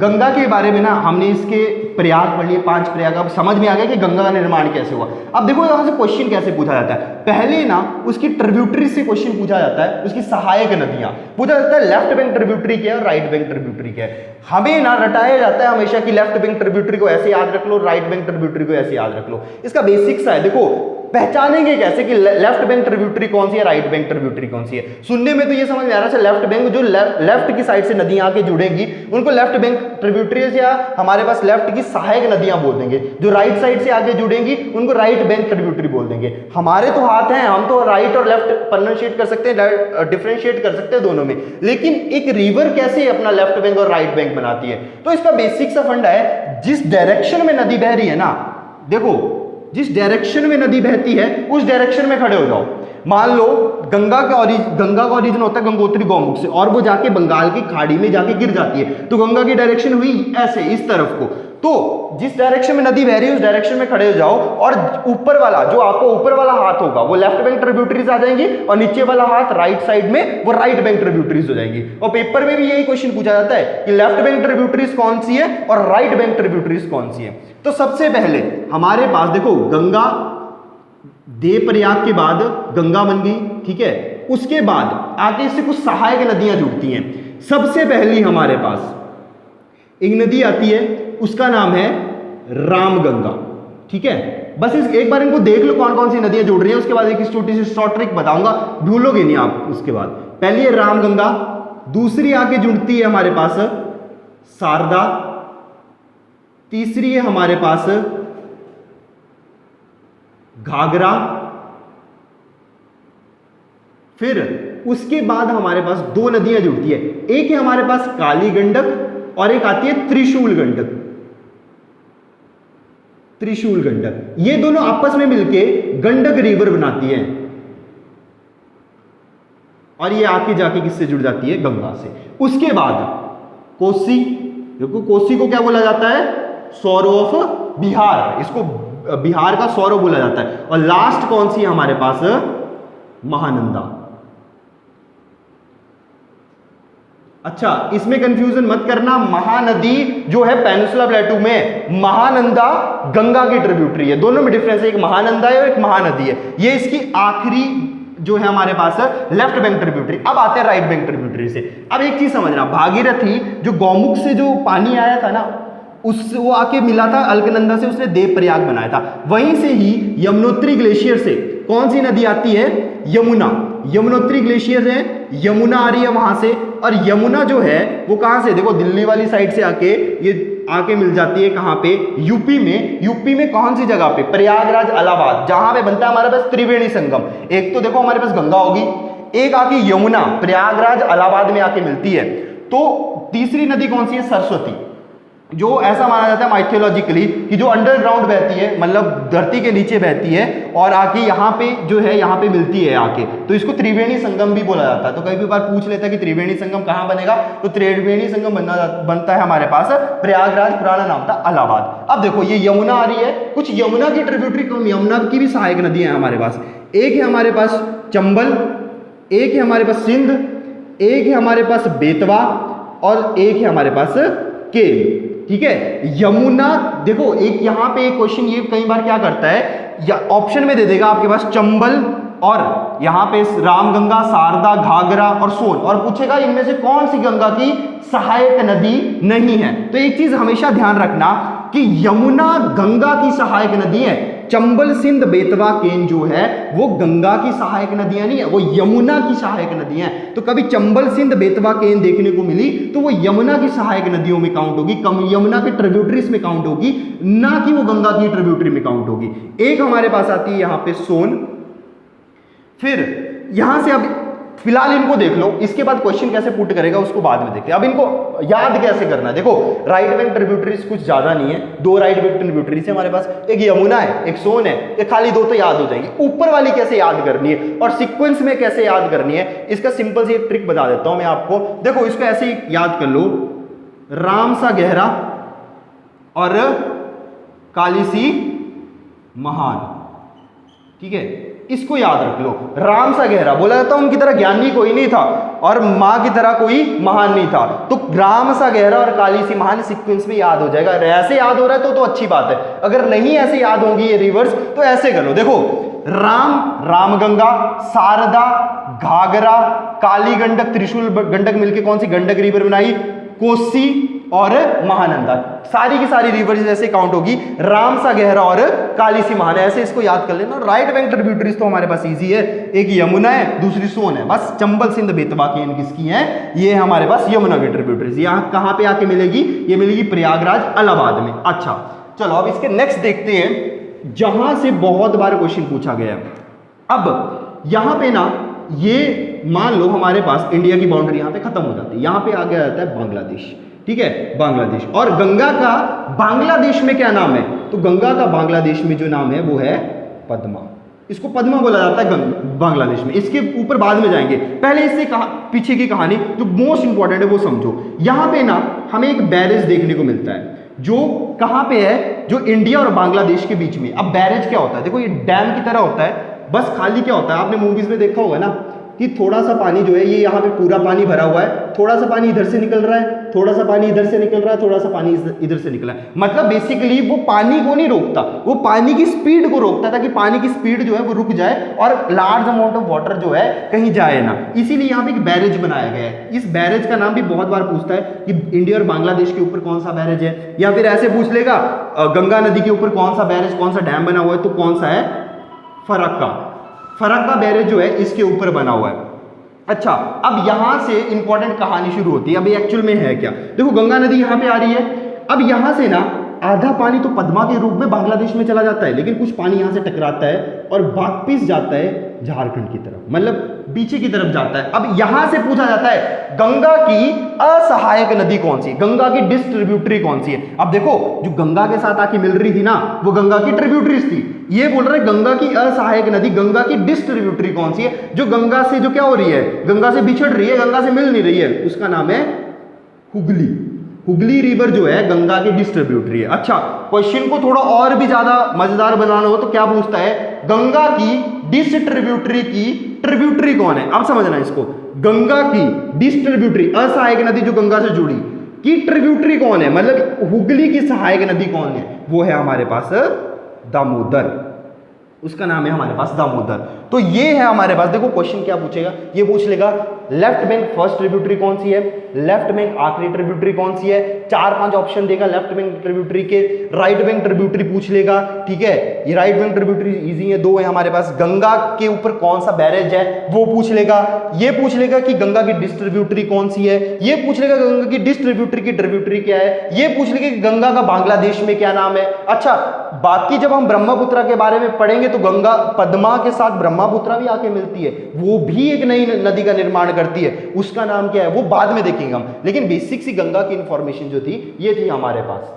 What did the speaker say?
गंगा के बारे में ना हमने इसके प्रयाग पढ़ लिए, 5 प्रयाग, अब समझ में आ गया कि गंगा का निर्माण कैसे हुआ। अब देखो यहाँ से क्वेश्चन कैसे पूछा जाता है। पहले ना उसकी ट्रिब्यूटरी से क्वेश्चन पूछा जाता है, उसकी सहायक नदियां पूछा जाता है, लेफ्ट बैंक ट्रिब्यूटरी क्या है और राइट बैंक ट्रिब्यूटरी क्या है। हमें ना रटाया जाता है हमेशा कि लेफ्ट बैंक ट्रिब्यूटरी को ऐसे याद रख लो, राइट बैंक ट्रिब्यूटरी को ऐसे याद रख लो। इसका बेसिक्स है, देखो पहचानेंगे कैसे कि लेफ्ट बैंक ट्रिब्यूटरी कौन सी है, राइट बैंक ट्रिब्यूटरी कौन सी है। सुनने में तो ये समझ में आ रहा है लेफ्ट बैंक, जो लेफ्ट की साइड से नदियां आके जुड़ेंगी उनको लेफ्ट बैंक ट्रिब्यूटरीज या हमारे पास लेफ्ट की सहायक नदियां बोल देंगे, जो राइट साइड से आगे जुड़ेंगी उनको राइट बैंक ट्रिब्यूटरी बोल देंगे। हमारे तो हाथ हैं, हम तो राइट और लेफ्ट प्रोनाउंसिएट कर सकते हैं, डिफरेंशिएट कर सकते हैं दोनों में, लेकिन एक रिवर कैसे अपना लेफ्ट बैंक और राइट बैंक बनाती है। तो इसका बेसिक सा फंडा है, जिस डायरेक्शन में नदी बह रही है ना, देखो जिस डायरेक्शन में नदी बहती है उस डायरेक्शन में खड़े हो जाओ। मान लो गंगा का ओरिजिन होता है गंगोत्री गौमुख से और वो जाके बंगाल की खाड़ी में जाके गिर जाती है, तो गंगा की डायरेक्शन हुई ऐसे इस तरफ को। तो जिस डायरेक्शन में नदी बह रही है उस डायरेक्शन में खड़े हो जाओ और ऊपर वाला जो आपको ऊपर वाला हाथ होगा वो लेफ्ट बैंक ट्रिब्यूटरीज आ जाएंगी और नीचे वाला हाथ राइट साइड में वो राइट बैंक ट्रिब्यूटरीज हो जाएंगी। और पेपर में भी यही क्वेश्चन पूछा जाता है कि लेफ्ट बैंक ट्रिब्यूटरीज कौन सी है और राइट बैंक ट्रिब्यूटरीज कौन सी है। तो सबसे पहले हमारे पास देखो गंगा देव प्रयाग के बाद गंगा बन गई, ठीक है, उसके बाद आगे इससे कुछ सहायक नदियां जुड़ती हैं। सबसे पहली हमारे पास एक नदी आती है, उसका नाम है रामगंगा, ठीक है। बस एक बार इनको देख लो कौन कौन सी नदियां जुड़ रही हैं, उसके बाद एक छोटी सी शॉर्ट ट्रिक बताऊंगा, भूलोगे नहीं आप। उसके बाद पहली है रामगंगा, दूसरी आके जुड़ती है हमारे पास शारदा, तीसरी है हमारे पास घाघरा, फिर उसके बाद हमारे पास 2 नदियां जुड़ती है, एक है हमारे पास काली गंडक और एक आती है त्रिशूल गंडक। त्रिशूल गंडक ये दोनों आपस में मिलके गंडक रिवर बनाती है और ये आके जाके किससे जुड़ जाती है, गंगा से। उसके बाद कोसी, देखो कोसी को क्या बोला जाता है, सौर ऑफ बिहार, इसको बिहार का सौरव बोला जाता है। और लास्ट कौन सी है हमारे पास, महानंदा। अच्छा इसमें कंफ्यूजन मत करना, महानदी जो है पेनिनसुला प्लेटू में, महानंदा गंगा की ट्रिब्यूटरी है, दोनों में डिफरेंस है, एक महानंदा है और एक महानदी है। ये इसकी आखिरी जो है हमारे पास लेफ्ट बैंक ट्रिब्यूटरी। अब आते हैं राइट बैंक ट्रिब्यूटरी से। अब एक चीज समझना, भागीरथी जो गौमुख से जो पानी आया था ना, उससे वो आके मिला था अलकनंदा से, उसने देव प्रयाग बनाया था। वहीं से ही यमुनोत्री ग्लेशियर से कौन सी नदी आती है, यमुना। यमुनोत्री ग्लेशियर है, यमुना आ रही है वहां से, और यमुना जो है वो कहां से, देखो दिल्ली वाली साइड से आके ये आके मिल जाती है कहां पे, यूपी में। यूपी में कौन सी जगह पे, प्रयागराज इलाहाबाद, जहां पे बनता है हमारे पास त्रिवेणी संगम। एक तो देखो हमारे पास गंगा होगी, एक आके यमुना प्रयागराज इलाहाबाद में आके मिलती है। तो तीसरी नदी कौन सी है, सरस्वती, जो ऐसा माना जाता है माइथोलॉजिकली कि जो अंडरग्राउंड बहती है, मतलब धरती के नीचे बहती है और आके यहाँ पे जो है यहाँ पे मिलती है आके, तो इसको त्रिवेणी संगम भी बोला जाता है। तो कई बार पूछ लेता है कि त्रिवेणी संगम कहाँ बनेगा, तो त्रिवेणी संगम बनता है हमारे पास प्रयागराज, पुराना नाम था इलाहाबाद। अब देखो ये यमुना आ रही है, कुछ यमुना की ट्रिब्यूटरी, यमुना की भी सहायक नदियां हैं हमारे पास। एक है हमारे पास चंबल, एक है हमारे पास सिंध, एक है हमारे पास बेतवा और एक है हमारे पास केन, ठीक है। यमुना देखो एक यहां पे एक क्वेश्चन ये कई बार क्या करता है, या ऑप्शन में दे देगा आपके पास चंबल और यहां पे रामगंगा, शारदा, घाघरा और सोन, और पूछेगा इनमें से कौन सी गंगा की सहायक नदी नहीं है। तो एक चीज हमेशा ध्यान रखना कि यमुना गंगा की सहायक नदी है, चंबल, सिंध, बेतवा, केन जो है वो गंगा की सहायक नदियां नहीं है, वो यमुना की सहायक नदियां हैं। तो कभी चंबल, सिंध, बेतवा, केन देखने को मिली तो वो यमुना की सहायक नदियों में काउंट होगी, यमुना के ट्रिब्यूटरीज में काउंट होगी, ना कि वो गंगा की ट्रिब्यूटरी में काउंट होगी। एक हमारे पास आती है यहां पे सोन, फिर यहां से अब फिलहाल इनको देख लो, इसके बाद क्वेश्चन कैसे पुट करेगा उसको बाद में देखते हैं। अब इनको याद कैसे करना है, देखो राइट बैंक ट्रिब्यूटरीज कुछ ज्यादा नहीं है, 2 राइट बैंक ट्रिब्यूटरीज है हमारे पास, एक यमुना है एक सोन है, ये खाली 2 तो याद हो जाएंगी। ऊपर वाली कैसे याद करनी है और सीक्वेंस में कैसे याद करनी है, इसका सिंपल सी एक ट्रिक बता देता हूं मैं आपको। देखो इसको ऐसे ही याद कर लो, राम सा गहरा और काली सी महान, ठीक है। इसको याद रख लो। राम सा गहरा, बोला जाता उनकी तरह ज्ञानी कोई नहीं था और माँ की तरह कोई महान नहीं था, तो राम सा गहरा और काली सी महान सीक्वेंस में याद हो जाएगा। ऐसे याद हो रहा है तो अच्छी बात है, अगर नहीं ऐसे याद होंगी ये रिवर्स तो ऐसे कर लो। देखो राम, रामगंगा, शारदा, घाघरा, काली गंडक, त्रिशूल गंडक मिलके कौन सी गंडक रिवर बनाई, कोसी और महानंदा, सारी की सारी रिवर जैसे काउंट होगी, राम सा गहरा और काली सी महान, ऐसे इसको याद कर लेना। राइट बैंक ट्रिब्यूटरीज तो हमारे पास इजी है, एक यमुना है दूसरी सोन है, बस चंबल सिंध बेतवा की किसकी है, ये है हमारे पास यमुना की ट्रिब्यूटरीज। यहाँ कहाँ पे आके मिलेगी, ये मिलेगी प्रयागराज इलाहाबाद में। अच्छा चलो अब इसके नेक्स्ट देखते हैं, जहां से बहुत बार क्वेश्चन पूछा गया। अब यहां पे ना ये मान लो हमारे पास इंडिया की बाउंड्री यहां पे खत्म हो जाती है, यहां पे आगे आता है बांग्लादेश, ठीक है बांग्लादेश, और गंगा का बांग्लादेश में क्या नाम है, तो गंगा का बांग्लादेश में जो नाम है वो है पद्मा, इसको पद्मा बोला जाता है बांग्लादेश में। इसके ऊपर बाद में जाएंगे, पहले इससे पीछे की कहानी जो मोस्ट इंपॉर्टेंट है वो समझो। यहां पे ना हमें एक बैरेज देखने को मिलता है जो कहां पे है, जो इंडिया और बांग्लादेश के बीच में। अब बैरेज क्या होता है, देखो ये डैम की तरह होता है, बस खाली क्या होता है, आपने मूवीज में देखा होगा ना कि थोड़ा सा पानी जो है ये यहाँ पे पूरा पानी भरा हुआ है, थोड़ा सा पानी इधर से निकल रहा है, थोड़ा सा पानी इधर से निकल रहा है, थोड़ा सा पानी इधर से निकल रहा है, मतलब बेसिकली वो पानी को नहीं रोकता, वो पानी की स्पीड को रोकता है ताकि पानी की स्पीड जो है वो रुक जाए और लार्ज अमाउंट ऑफ वाटर जो है कहीं जाए ना, इसीलिए यहाँ पे एक बैरेज बनाया गया है। इस बैरेज का नाम भी बहुत बार पूछता है कि इंडिया और बांग्लादेश के ऊपर कौन सा बैरेज है, या फिर ऐसे पूछ लेगा गंगा नदी के ऊपर कौन सा बैरेज, कौन सा डैम बना हुआ है, तो कौन सा है, फरक्का बैरेज जो है इसके ऊपर बना हुआ है। अच्छा अब यहां से इंपॉर्टेंट कहानी शुरू होती है, अब ये एक्चुअल में है क्या, देखो गंगा नदी यहां पे आ रही है, अब यहां से ना आधा पानी तो पद्मा के रूप में बांग्लादेश में चला जाता है, लेकिन कुछ पानी यहां से टकराता है और वापिस जाता है झारखंड की तरफ, मतलब पीछे की तरफ जाता है। अब यहां से पूछा जाता है गंगा की असहायक नदी कौन सी है, गंगा की डिस्ट्रीब्यूटरी कौन सी है। अब देखो जो गंगा के साथ आके मिल रही थी ना वो गंगा की ट्रिब्यूटरीज थी, ये बोल रहे गंगा की असहायक नदी, गंगा की डिस्ट्रीब्यूटरी कौन सी है, जो गंगा से जो क्या हो रही है, गंगा से बिछड़ रही है, गंगा से मिल नहीं रही है, उसका नाम है हुगली। हुगली रिवर जो है गंगा की डिस्ट्रीब्यूटरी है। अच्छा क्वेश्चन को थोड़ा और भी ज्यादा मजेदार बनाना हो तो क्या पूछता है, गंगा की डिस्ट्रीब्यूटरी की ट्रिब्यूटरी कौन है। अब समझना इसको, गंगा की डिस्ट्रीब्यूटरी असहायक नदी जो गंगा से जुड़ी की ट्रिब्यूटरी कौन है, मतलब हुगली की सहायक नदी कौन है, वो है हमारे पास दामोदर, उसका नाम है हमारे पास दामोदर। तो ये है हमारे पास, देखो क्वेश्चन क्या पूछेगा, ये पूछ लेगा लेफ्ट बैंक फर्स्ट ट्रिब्यूटरी कौन सी है, लेफ्ट बैंक आखिरी ट्रिब्यूटरी कौन सी है, 4-5 ऑप्शन देगा लेफ्ट बैंक ट्रिब्यूटरी के, राइट बैंक ट्रिब्यूटरी पूछ लेगा, ठीक है ये राइट बैंक ट्रिब्यूटरी इजी है, 2 है हमारे पास, गंगा के ऊपर कौन सा बैरेज है वो पूछ लेगा, ये पूछ लेगा कि गंगा की डिस्ट्रीब्यूटरी कौन सी है, ये पूछ लेगा गंगा की डिस्ट्रीब्यूटरी की ट्रिब्यूटरी क्या है, ये पूछ लेगा कि गंगा का बांग्लादेश में क्या नाम है। अच्छा बाकी जब हम ब्रह्मपुत्र के बारे में पढ़ेंगे तो गंगा पद्मा के साथ ब्रह्मपुत्र भी आके मिलती है, वो भी एक नई नदी का निर्माण करती है, उसका नाम क्या है वो बाद में देखेंगे हम, लेकिन बेसिक सी गंगा की इंफॉर्मेशन जो थी ये थी हमारे पास।